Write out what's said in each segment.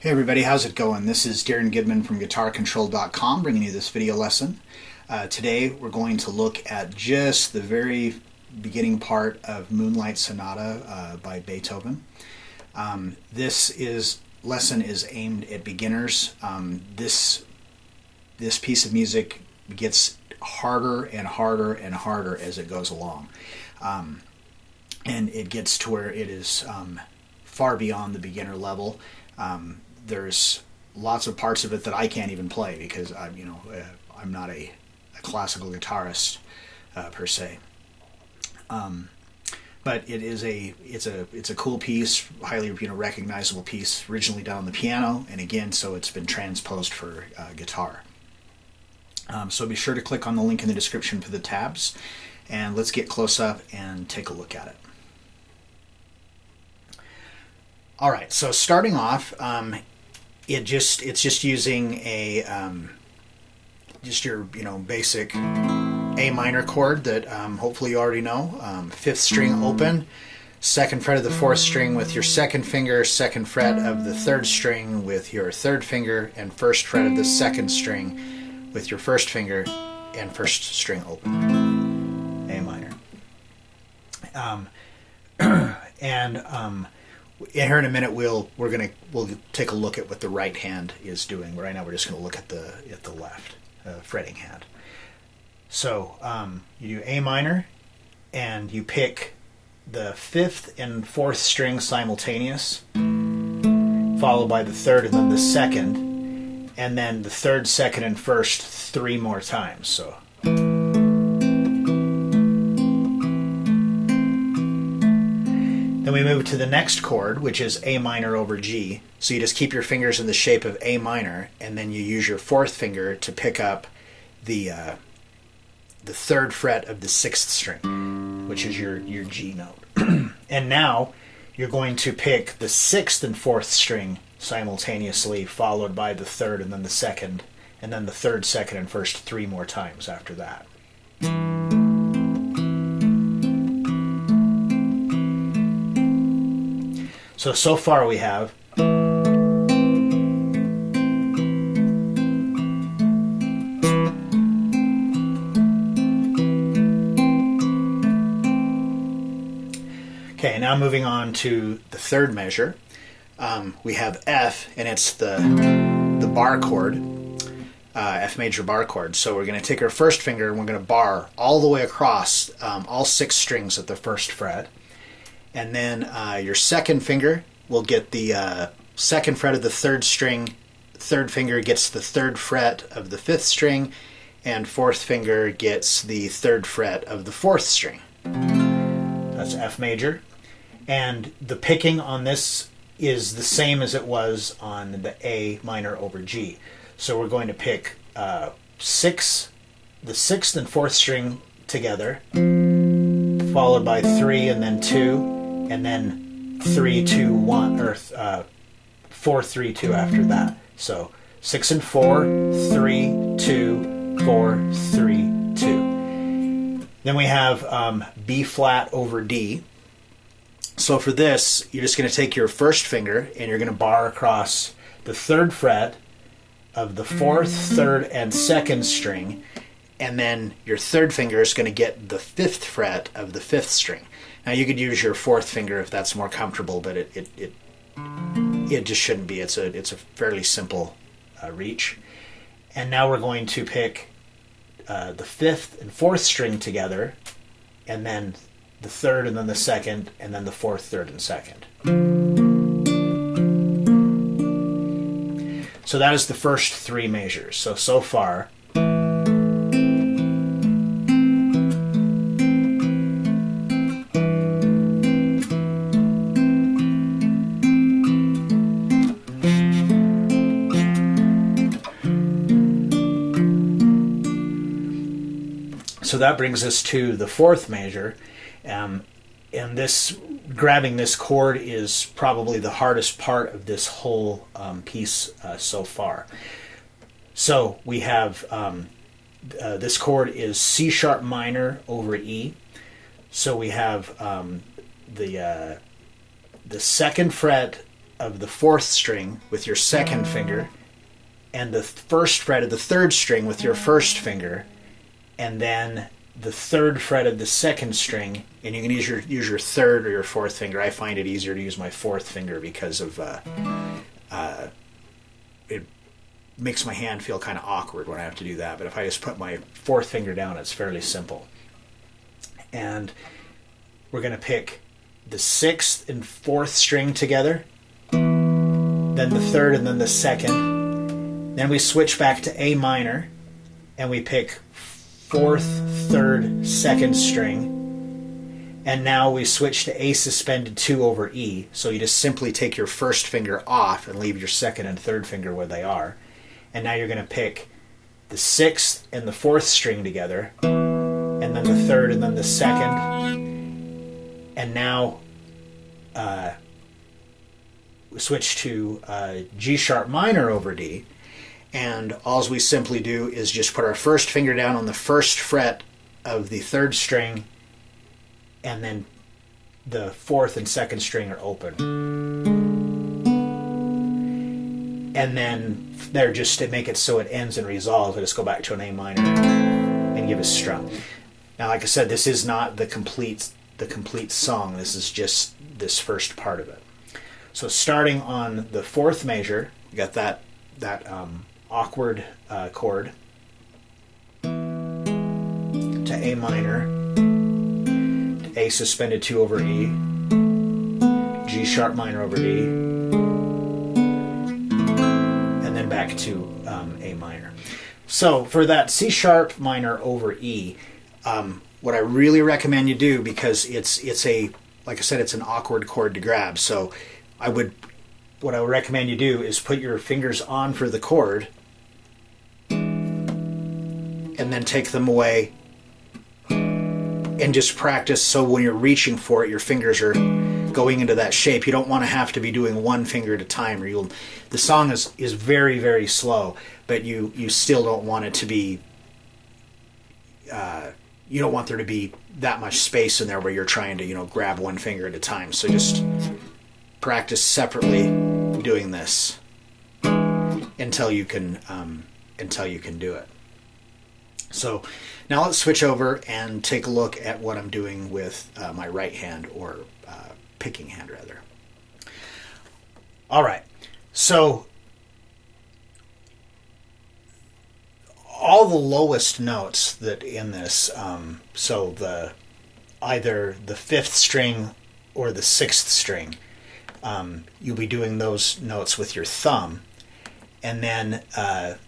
Hey everybody, how's it going? This is Darrin Goodman from GuitarControl.com bringing you this video lesson. Today we're going to look at just the very beginning part of Moonlight Sonata by Beethoven. This lesson is aimed at beginners. This piece of music gets harder and harder and harder as it goes along. And it gets to where it is far beyond the beginner level. There's lots of parts of it that I can't even play because I'm not a classical guitarist per se. But it's a cool piece, highly recognizable piece, originally done on the piano, and again, so it's been transposed for guitar. So be sure to click on the link in the description for the tabs, and let's get close up and take a look at it. All right, so starting off, it's just using a just your basic A minor chord that hopefully you already know. Fifth string open, second fret of the fourth string with your second finger, second fret of the third string with your third finger, and first fret of the second string with your first finger, and first string open. A minor. Here in a minute we'll take a look at what the right hand is doing. Right now we're just going to look at the left fretting hand. So you do A minor, and you pick the fifth and fourth string simultaneous, followed by the third and then the second, and then the third, second, and first 3 more times. So. Then we move to the next chord, which is A minor over G. So you just keep your fingers in the shape of A minor, and then you use your fourth finger to pick up the third fret of the sixth string, which is your G note. And now you're going to pick the sixth and fourth string simultaneously, followed by the third and then the second, and then the third, second, and first 3 more times after that. So far we have okay, now moving on to the third measure. We have F, and it's the bar chord, F major bar chord. So we're going to take our first finger and we're going to bar all the way across all 6 strings at the first fret. And then your second finger will get the second fret of the third string, third finger gets the third fret of the fifth string, and fourth finger gets the third fret of the fourth string. That's F major. And the picking on this is the same as it was on the A minor over G. So we're going to pick the sixth and fourth string together, followed by 3 and then 2. And then 3, 2, 1, or 4, 3, 2 after that. So 6 and 4, 3, 2, 4, 3, 2. Then we have B flat over D. So for this, you're just going to take your first finger and you're going to bar across the third fret of the fourth, third, and second string, and then your third finger is going to get the fifth fret of the fifth string. Now you could use your fourth finger if that's more comfortable, but it just shouldn't be. It's a fairly simple reach. And now we're going to pick the fifth and fourth string together, and then the third and then the second, and then the fourth, third, and second. So that is the first 3 measures. So far. So that brings us to the fourth measure, and grabbing this chord is probably the hardest part of this whole piece so far. So we have this chord is C sharp minor over E. So we have the second fret of the fourth string with your second finger, and the first fret of the third string with your first finger, and then the third fret of the second string, and you can use your third or your fourth finger. I find it easier to use my fourth finger because of it makes my hand feel kind of awkward when I have to do that. But if I just put my fourth finger down, it's fairly simple. And we're going to pick the sixth and fourth string together, then the third and then the second. Then we switch back to A minor, and we pick fourth, third, second string. And now we switch to A suspended 2 over E. So you just simply take your first finger off and leave your second and third finger where they are. And now you're going to pick the sixth and the fourth string together, and then the third and then the second. And now we switch to G sharp minor over D. And all we simply do is just put our first finger down on the first fret of the third string, and then the fourth and second string are open. And then there, just to make it so it ends and resolves, I just go back to an A minor and give a strum. Now, like I said, this is not the complete song. This is just this first part of it. So starting on the fourth measure, we got that awkward chord to A minor, to A suspended 2 over E, G sharp minor over D, and then back to A minor. So for that C sharp minor over E, what I really recommend you do, because it's a, like I said, it's an awkward chord to grab. So what I would recommend you do is put your fingers on for the chord, and then take them away, and just practice so when you're reaching for it, your fingers are going into that shape. You don't want to have to be doing one finger at a time, or the song is very, very slow, but you still don't want it to be, you don't want there to be that much space in there where you're trying to, grab one finger at a time. So just practice separately doing this until you can do it. So now let's switch over and take a look at what I'm doing with my right hand, or picking hand rather. All right, so all the lowest notes that in this, so either the fifth string or the sixth string, you'll be doing those notes with your thumb, and then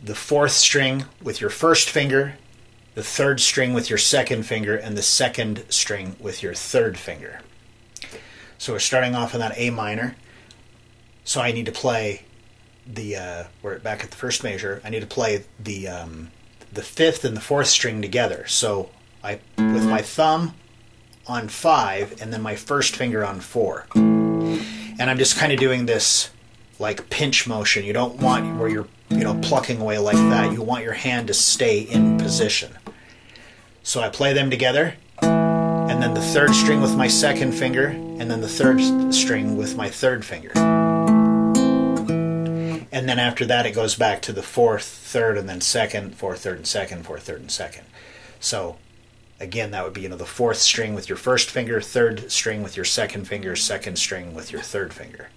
the fourth string with your first finger, the third string with your second finger, and the second string with your third finger. So we're starting off on that A minor. So I need to play we're back at the first measure. I need to play the fifth and the fourth string together. So with my thumb on 5, and then my first finger on 4. And I'm just kind of doing this like pinch motion. You don't want where you're plucking away like that. You want your hand to stay in position. So I play them together, and then the third string with my second finger, and then the third string with my third finger. And then after that it goes back to the fourth, third, and then second, fourth, third, and second, fourth, third, and second. So again, that would be the fourth string with your first finger, third string with your second finger, second string with your third finger.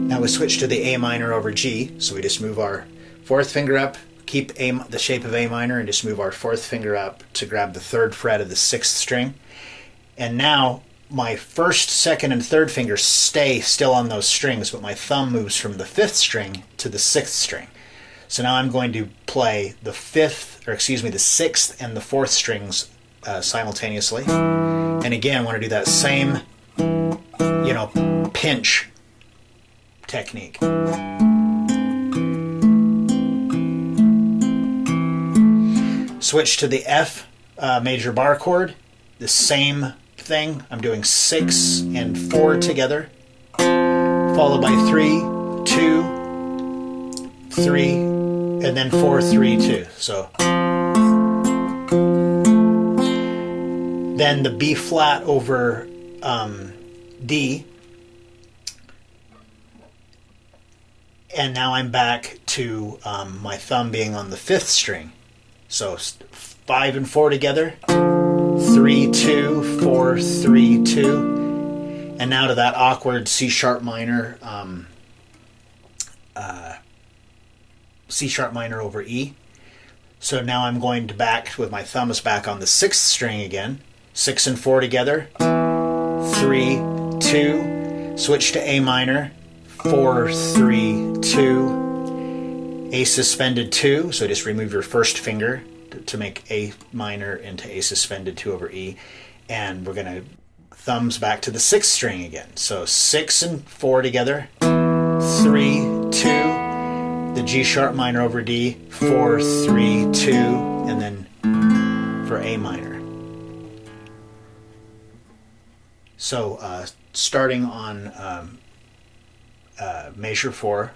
Now we switch to the A minor over G, so we just move our fourth finger up, keep the shape of A minor, and just move our fourth finger up to grab the third fret of the sixth string. And now my first, second, and third fingers stay still on those strings, but my thumb moves from the fifth string to the sixth string. So now I'm going to play the sixth and the fourth strings simultaneously. And again, I want to do that same, pinch technique. Switch to the F major bar chord. The same thing. I'm doing 6 and 4 together, followed by 3, 2, 3, and then 4, 3, 2. So then the B flat over D, and now I'm back to my thumb being on the 5th string. So 5 and 4 together, 3, 2, 4, 3, 2, and now to that awkward C sharp minor, C sharp minor over E. So now I'm going to back with my thumbs back on the 6th string again, 6 and 4 together, 3, 2, switch to A minor, 4, 3, 2, A suspended 2, so just remove your first finger to make A minor into A suspended 2 over E, and we're going to thumbs back to the 6th string again. So 6 and 4 together, 3, 2, the G sharp minor over D, 4, 3, 2, and then for A minor. So starting on measure 4.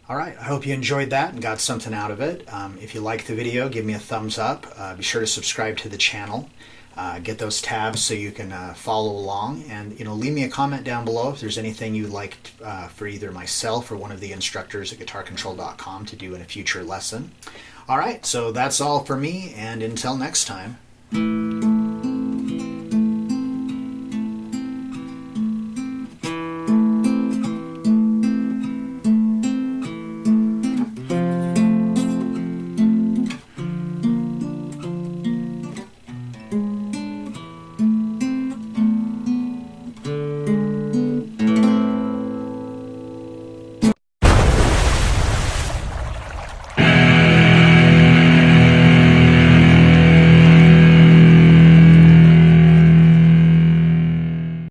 Alright, I hope you enjoyed that and got something out of it. If you liked the video, give me a thumbs up. Be sure to subscribe to the channel. Get those tabs so you can follow along, and leave me a comment down below if there's anything you'd like for either myself or one of the instructors at guitarcontrol.com to do in a future lesson. Alright, so that's all for me, and until next time.